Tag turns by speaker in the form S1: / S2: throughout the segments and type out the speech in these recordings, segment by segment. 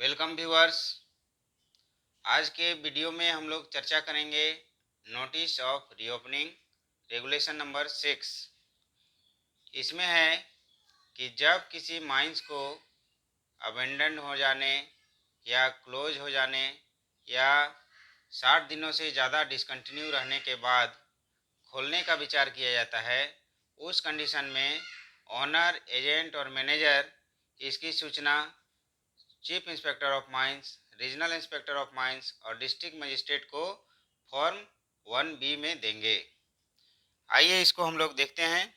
S1: Welcome viewers. आज के video में हम लोग चर्चा करेंगे notice of reopening regulation number 6। इसमें है कि जब किसी माइंस को अबेंडन हो जाने या क्लोज हो जाने या 60 दिनों से ज़्यादा डिसकंटिन्यू रहने के बाद खोलने का विचार किया जाता है, उस कंडीशन में ऑनर, एजेंट और मैनेजर इसकी सूचना chief inspector of mines, regional inspector of mines और डिस्ट्रिक्ट मजिस्ट्रेट को फॉर्म 1B में देंगे। आइए इसको हम लोग देखते हैं।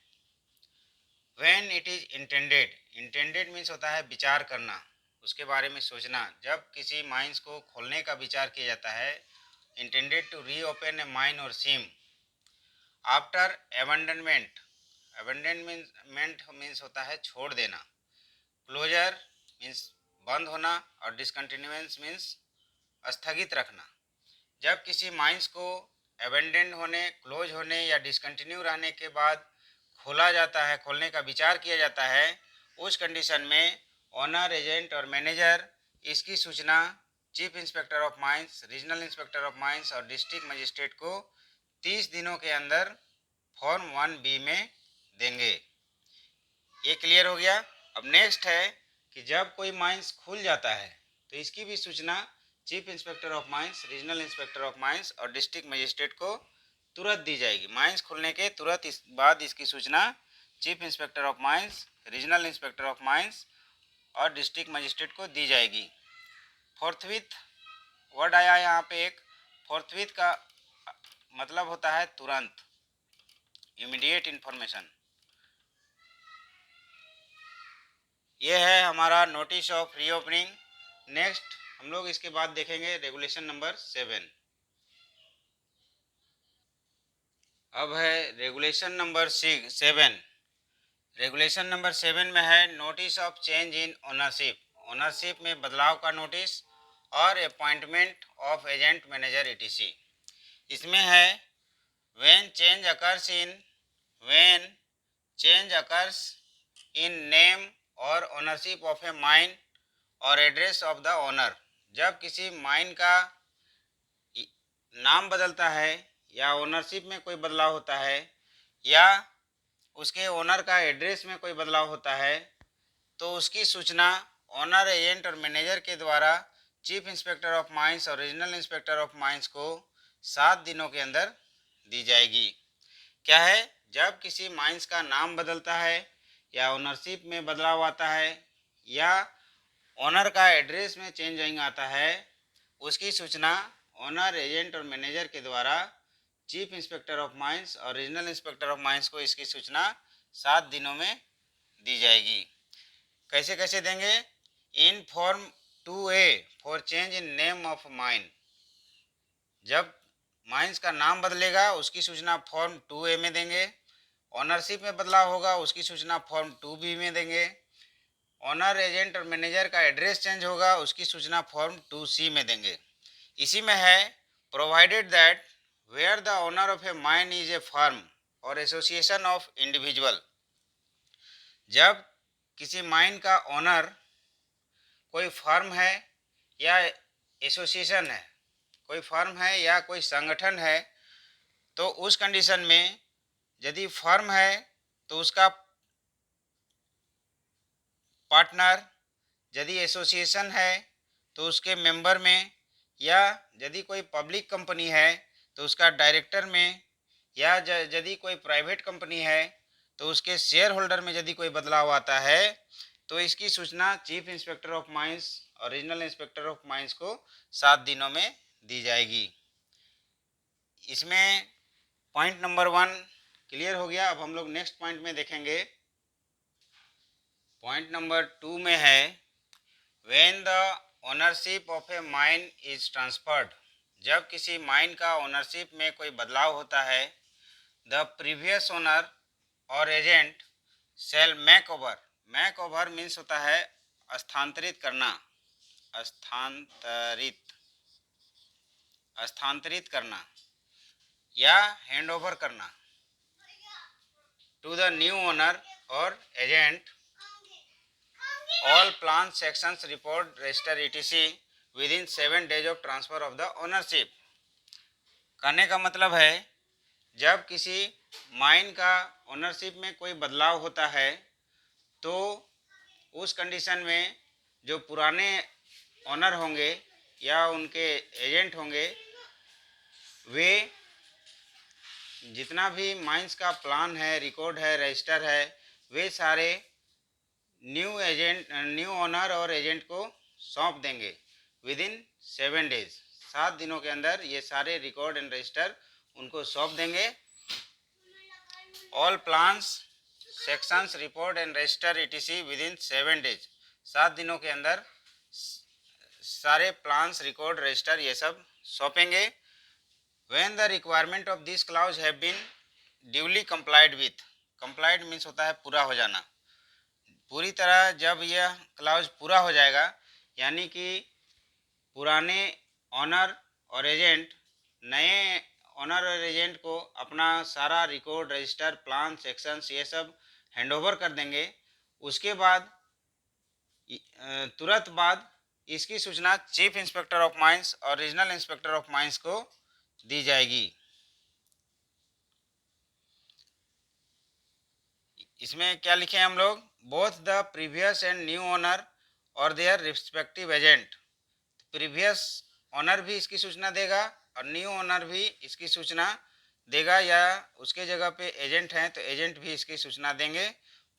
S1: When it is intended, intended means होता है विचार करना, उसके बारे में सोचना। जब किसी माइंस को खोलने का विचार किया जाता है, intended to reopen a mine और सीम आफ्टर एबंडनमेंट, एबंडनमेंट मीन्स होता है छोड़ देना, क्लोजर मीन्स बंद होना और डिसकंटिन्यूएंस मीन्स स्थगित रखना। जब किसी माइंस को एबेंडेंड होने, क्लोज होने या डिसकंटिन्यू रहने के बाद खोला जाता है, खोलने का विचार किया जाता है, उस कंडीशन में ऑनर, एजेंट और मैनेजर इसकी सूचना chief inspector of mines, regional inspector of mines और डिस्ट्रिक्ट मजिस्ट्रेट को 30 दिनों के अंदर फॉर्म 1B में देंगे। ये क्लियर हो गया। अब नेक्स्ट है कि जब कोई माइंस खुल जाता है तो इसकी भी सूचना chief inspector of mines, regional inspector of mines और डिस्ट्रिक्ट मजिस्ट्रेट को तुरंत दी जाएगी। माइंस खुलने के तुरंत बाद इसकी सूचना chief inspector of mines, regional inspector of mines और डिस्ट्रिक्ट मजिस्ट्रेट को दी जाएगी। फोर्थविथ वर्ड आया यहाँ पे एक। फोर्थविथ का मतलब होता है तुरंत, इमीडिएट इन्फॉर्मेशन। ये है हमारा नोटिस ऑफ रीओपनिंग। नेक्स्ट हम लोग इसके बाद देखेंगे रेगुलेशन नंबर 7। अब है रेगुलेशन नंबर 7। रेगुलेशन नंबर 7 में है notice of change in ownership, ownership में बदलाव का नोटिस और appointment of agent, manager etc। इसमें है when change occurs in name और ओनरशिप ऑफ ए माइन और एड्रेस ऑफ द ओनर। जब किसी माइन का नाम बदलता है या ओनरशिप में कोई बदलाव होता है या उसके ओनर का एड्रेस में कोई बदलाव होता है, तो उसकी सूचना ऑनर, एजेंट और मैनेजर के द्वारा चीफ इंस्पेक्टर ऑफ माइंस और रीजनल इंस्पेक्टर ऑफ माइंस को 7 दिनों के अंदर दी जाएगी। क्या है, जब किसी माइंस का नाम बदलता है या ओनरशिप में बदलाव आता है या ऑनर का एड्रेस में चेंजिंग आता है, उसकी सूचना ऑनर, एजेंट और मैनेजर के द्वारा चीफ इंस्पेक्टर ऑफ माइंस और रीजनल इंस्पेक्टर ऑफ माइंस को इसकी सूचना 7 दिनों में दी जाएगी। कैसे कैसे देंगे? In form 2A for change in name of mine. जब माइंस का नाम बदलेगा उसकी सूचना फॉर्म 2A में देंगे। ऑनरशिप में बदलाव होगा उसकी सूचना फॉर्म 2B में देंगे। ऑनर, एजेंट और मैनेजर का एड्रेस चेंज होगा उसकी सूचना फॉर्म 2C में देंगे। इसी में है provided that where the owner of a mine is a firm और एसोसिएशन ऑफ इंडिविजुअल। जब किसी माइन का ओनर कोई फर्म है या एसोसिएशन है, कोई फर्म है या कोई संगठन है, तो उस कंडीशन में यदि फर्म है तो उसका पार्टनर, यदि एसोसिएशन है तो उसके मेंबर में, या यदि कोई पब्लिक कंपनी है तो उसका डायरेक्टर में, या यदि कोई प्राइवेट कंपनी है तो उसके शेयर होल्डर में यदि कोई बदलाव आता है, तो इसकी सूचना चीफ इंस्पेक्टर ऑफ माइंस और रीजनल इंस्पेक्टर ऑफ माइंस को 7 दिनों में दी जाएगी। इसमें पॉइंट नंबर 1 क्लियर हो गया। अब हम लोग नेक्स्ट पॉइंट में देखेंगे। पॉइंट नंबर 2 में है when the ownership of a mine is transferred. जब किसी माइन का ओनरशिप में कोई बदलाव होता है, द प्रीवियस ओनर और agent shall make over. Make over means होता है स्थानांतरित करना, स्थानांतरित करना या हैंड ओवर करना टू द न्यू ओनर और agent all plans sections report register etc within 7 days of transfer of the ownership। कहने का मतलब है जब किसी माइन का ओनरशिप में कोई बदलाव होता है तो उस कंडीशन में जो पुराने ओनर होंगे या उनके एजेंट होंगे वे जितना भी माइंस का प्लान है, रिकॉर्ड है, रजिस्टर है, वे सारे न्यू ओनर और एजेंट को सौंप देंगे विद इन 7 डेज। 7 दिनों के अंदर ये सारे रिकॉर्ड एंड रजिस्टर उनको सौंप देंगे। All plans sections report and register etc with in 7 days. 7 दिनों के अंदर सारे प्लान्स, रिकॉर्ड, रजिस्टर ये सब सौंपेंगे। When the requirement of this clause have been duly complied with, complied means होता है पूरा हो जाना। पूरी तरह जब यह क्लाउज पूरा हो जाएगा यानी कि पुराने ऑनर और एजेंट नए ऑनर और एजेंट को अपना सारा रिकॉर्ड, रजिस्टर, प्लान, सेक्शंस ये सब हैंडओवर कर देंगे। उसके बाद तुरंत बाद इसकी सूचना चीफ इंस्पेक्टर ऑफ माइंस और रीजनल इंस्पेक्टर ऑफ माइंस को दी जाएगी। इसमें क्या लिखे हैं हम लोग? Both the previous and new owner और their respective agent. Previous owner भी इसकी सूचना देगा और न्यू ओनर भी इसकी सूचना देगा, या उसके जगह पे एजेंट हैं तो एजेंट भी इसकी सूचना देंगे।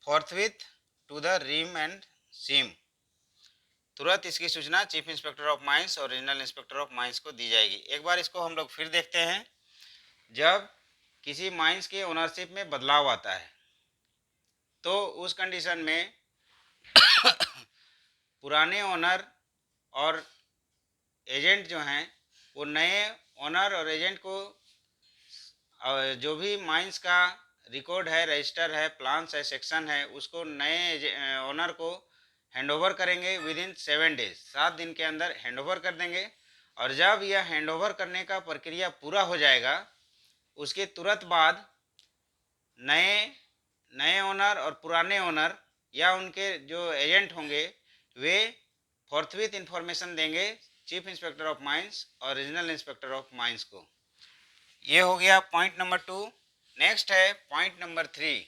S1: Forthwith to the RIM and CIM, तुरंत इसकी सूचना चीफ इंस्पेक्टर ऑफ माइंस और रीजनल इंस्पेक्टर ऑफ माइंस को दी जाएगी। एक बार इसको हम लोग फिर देखते हैं। जब किसी माइंस के ओनरशिप में बदलाव आता है तो उस कंडीशन में पुराने ओनर और एजेंट जो हैं वो नए ओनर और एजेंट को जो भी माइंस का रिकॉर्ड है, रजिस्टर है, प्लान्स है, सेक्शन है, उसको नए ओनर को हैंडओवर करेंगे विद इन 7 डेज। 7 दिन के अंदर हैंडओवर कर देंगे। और जब यह हैंडओवर करने का प्रक्रिया पूरा हो जाएगा उसके तुरंत बाद नए ओनर और पुराने ओनर या उनके जो एजेंट होंगे वे फोर्थविथ इंफॉर्मेशन देंगे चीफ इंस्पेक्टर ऑफ माइंस और रीजनल इंस्पेक्टर ऑफ माइंस को। ये हो गया पॉइंट नंबर 2। नेक्स्ट है पॉइंट नंबर 3।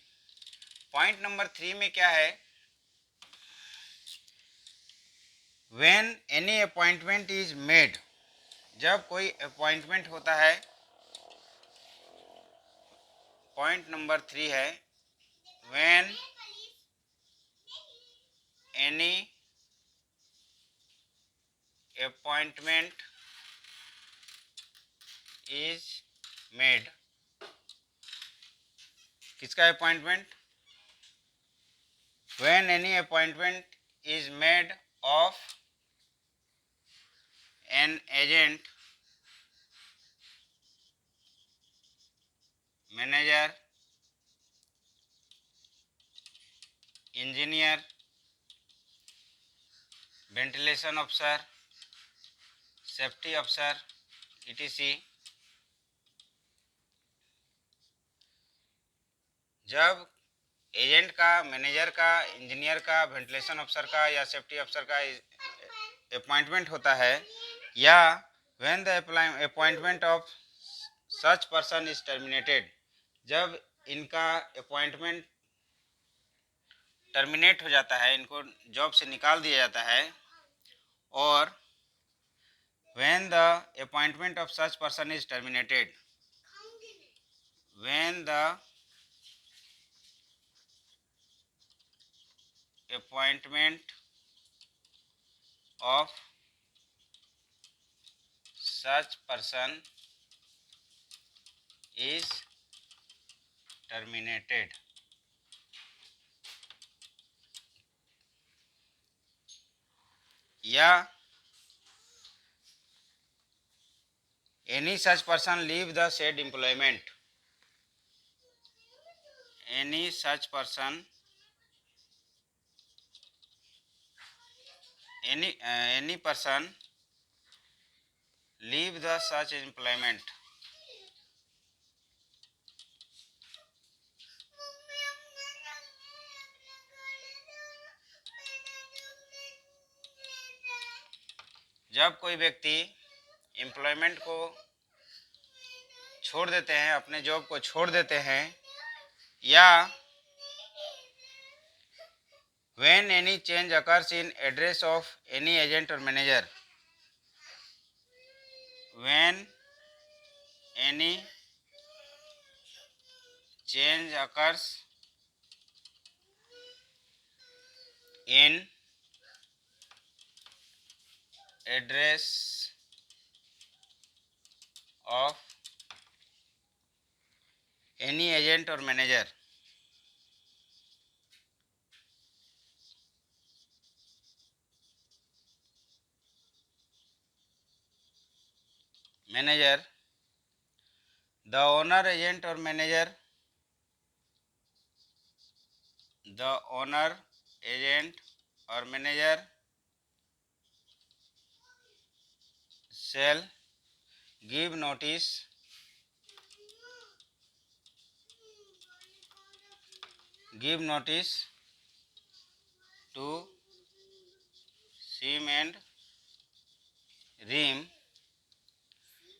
S1: पॉइंट नंबर 3 में क्या है? When any appointment is made, जब कोई अपॉइंटमेंट होता है। पॉइंट नंबर 3 है when any appointment is made. किसका appointment? When any appointment is made of an agent, manager, engineer, ventilation officer, safety officer etc। जब एजेंट का, मैनेजर का, engineer का, वेंटिलेशन ऑफिसर का या सेफ्टी ऑफिसर का अपॉइंटमेंट होता है, या when the appointment of such person is terminated, जब इनका अपॉइंटमेंट टर्मिनेट हो जाता है, इनको जॉब से निकाल दिया जाता है, और when the appointment of such person is terminated, when the appointment of such person is terminated, या any such person leave the said employment, any such person, any person leave the such employment, जब कोई व्यक्ति employment को छोड़ देते हैं, अपने job को छोड़ देते हैं, या when any change occurs in address of any agent or manager, when any change occurs in address of any agent or manager, the owner agent or manager, the owner agent or manager shall give notice to SIM and RIM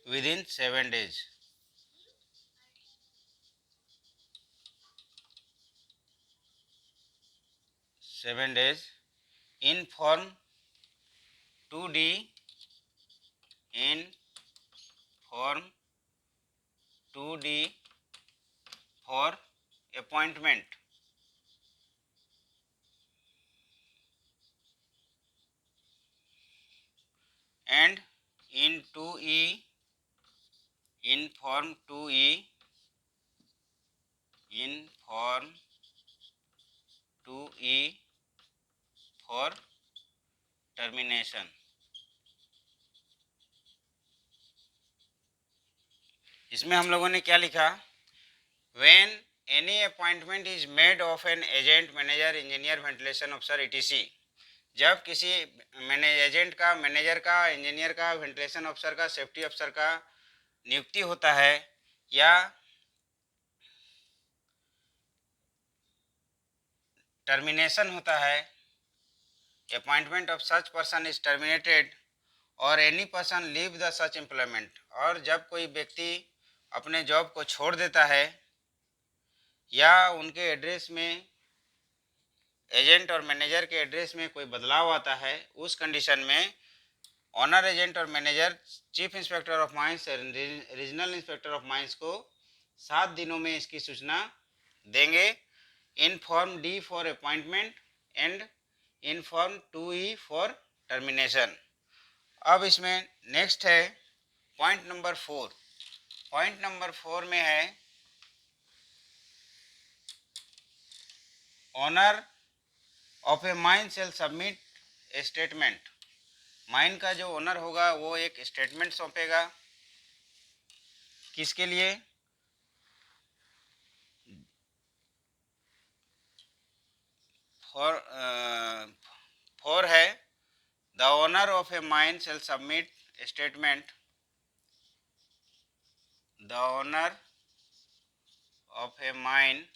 S1: within 7 days. In form 2D, in form 2D for appointment, and in 2E, in form 2E, in form 2E for termination. इसमें हम लोगों ने क्या लिखा? When any appointment is made of an agent, manager, engineer, ventilation officer, etc. जब किसी agent का, manager का, इंजीनियर का, वेंटिलेशन ऑफिसर का, सेफ्टी अफसर का नियुक्ति होता है, या टर्मिनेशन होता है, appointment of such person is terminated, और any person leave the such employment, और जब कोई व्यक्ति अपने जॉब को छोड़ देता है या उनके एड्रेस में, एजेंट और मैनेजर के एड्रेस में कोई बदलाव आता है, उस कंडीशन में ऑनर एजेंट और manager chief inspector of mines, regional inspector of mines को 7 दिनों में इसकी सूचना देंगे, in form D for appointment and in form 2E for termination. अब इसमें नेक्स्ट है पॉइंट नंबर 4। पॉइंट नंबर 4 में है owner of a mine shall submit a statement. Mine का जो ओनर होगा वो एक स्टेटमेंट सौंपेगा, किसके लिए? फॉर है the owner of a mine shall submit statement, the owner of a mine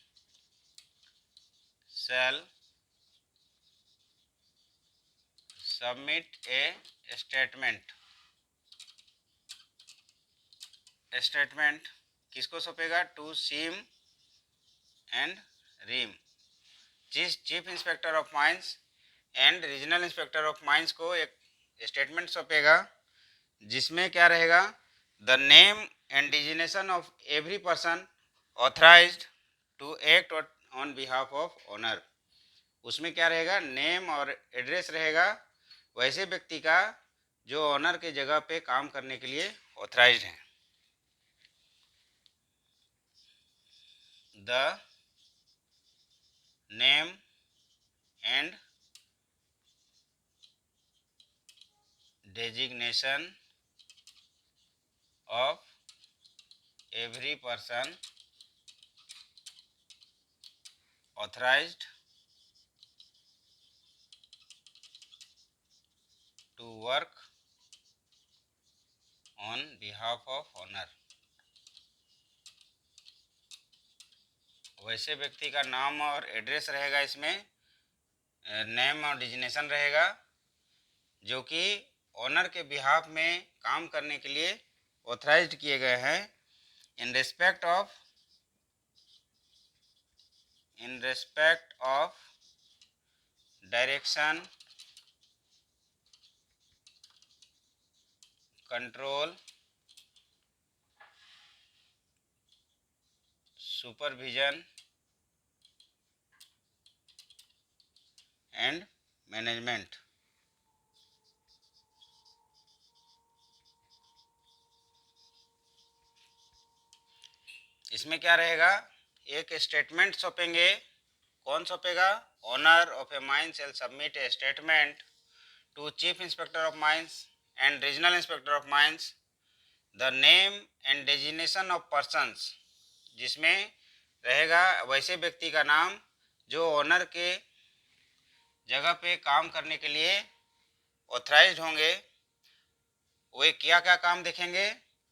S1: shall submit a statement. Statement किसको सौंपेगा? To CIM and RIM. Chief inspector of mines and regional inspector of mines को एक statement सौंपेगा, जिसमें क्या रहेगा? The name and designation of every person authorised to act on behalf of owner. उसमें क्या रहेगा? नेम और एड्रेस रहेगा वैसे व्यक्ति का जो ओनर के जगह पे काम करने के लिए ऑथराइज्ड है। The name and designation of every person authorised to work on behalf of owner. वैसे व्यक्ति का नाम और एड्रेस रहेगा, इसमें नेम और डिजिग्नेशन रहेगा, जो कि ओनर के बिहाफ में काम करने के लिए ऑथराइज्ड किए गए हैं in respect of direction, control, supervision and management. इसमें क्या रहेगा, एक स्टेटमेंट सौंपेंगे। कौन सौंपेगा? Owner of a mine shall submit a statement to chief inspector of mines and regional inspector of mines the name and designation of persons, जिसमें रहेगा वैसे व्यक्ति का नाम जो ओनर के जगह पे काम करने के लिए ऑथराइज्ड होंगे। वे क्या क्या काम देखेंगे?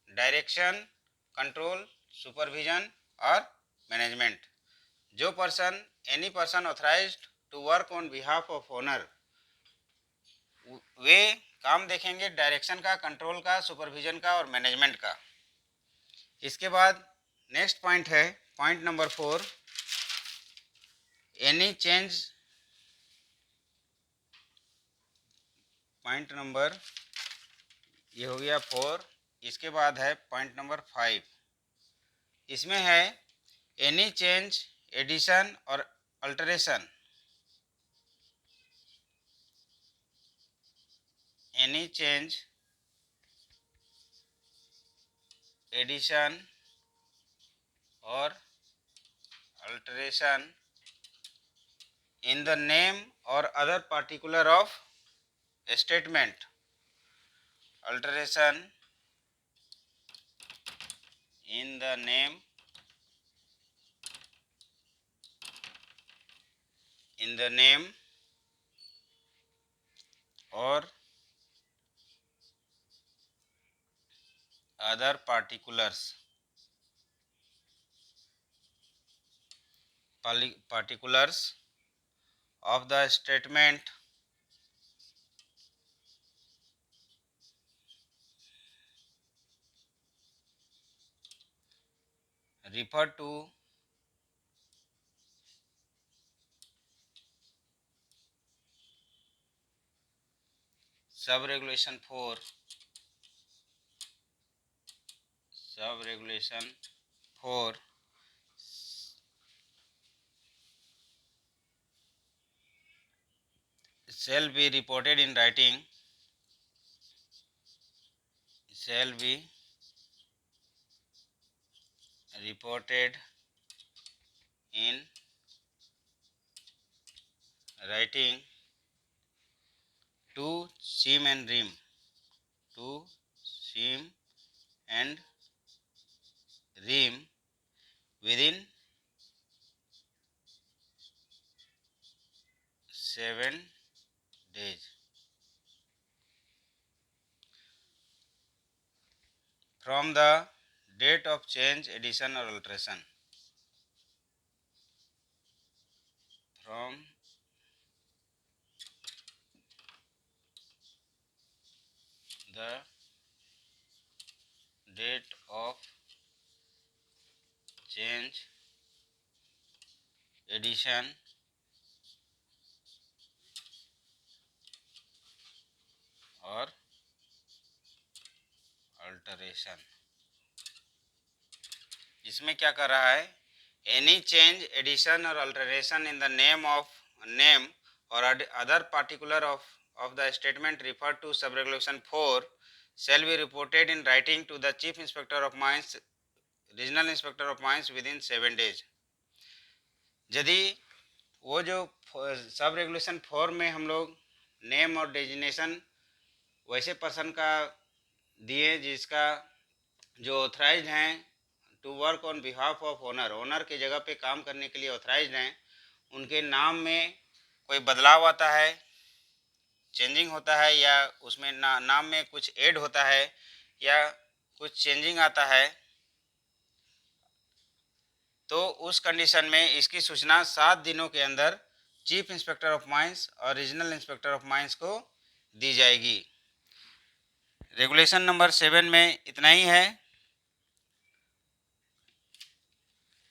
S1: डायरेक्शन, कंट्रोल, सुपरविजन और मैनेजमेंट। जो person, any person authorised to work on behalf of owner, वे काम देखेंगे डायरेक्शन का, कंट्रोल का, सुपरविजन का और मैनेजमेंट का। इसके बाद नेक्स्ट पॉइंट है point number 4, any change. Point number ये हो गया 4। इसके बाद है पॉइंट नंबर 5। इसमें है एनी चेंज, एडिशन और अल्टरेशन। एनी चेंज, एडिशन और alteration in the name or other particular of a statement. Alteration in the name, or other particulars of the statement referred to sub-regulation 4 shall be reported in writing, to SIM and RIM, within 7 days from the date of change, addition or alteration. From the date of change, addition और alteration. इसमें क्या कर रहा है? Any change, addition और alteration in the name और other particular of the statement referred to sub-regulation 4 shall be reported in writing to the chief inspector of mines, regional inspector of mines within 7 days। यदि वो जो sub regulation 4 में हम लोग name और designation वैसे person का दिए जिसका जो ऑथराइज हैं to work on behalf of owner के जगह पे काम करने के लिए ऑथराइज हैं, उनके नाम में कोई बदलाव आता है, चेंजिंग होता है, या उसमें नाम में कुछ ऐड होता है या कुछ चेंजिंग आता है, तो उस कंडीशन में इसकी सूचना 7 दिनों के अंदर चीफ इंस्पेक्टर ऑफ माइंस और रीजनल इंस्पेक्टर ऑफ माइंस को दी जाएगी। रेगुलेशन नंबर 7 में इतना ही है।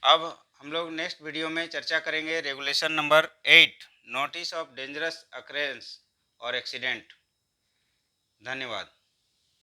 S1: अब हम लोग नेक्स्ट वीडियो में चर्चा करेंगे regulation number 8, notice of dangerous occurrence और एक्सीडेंट। धन्यवाद।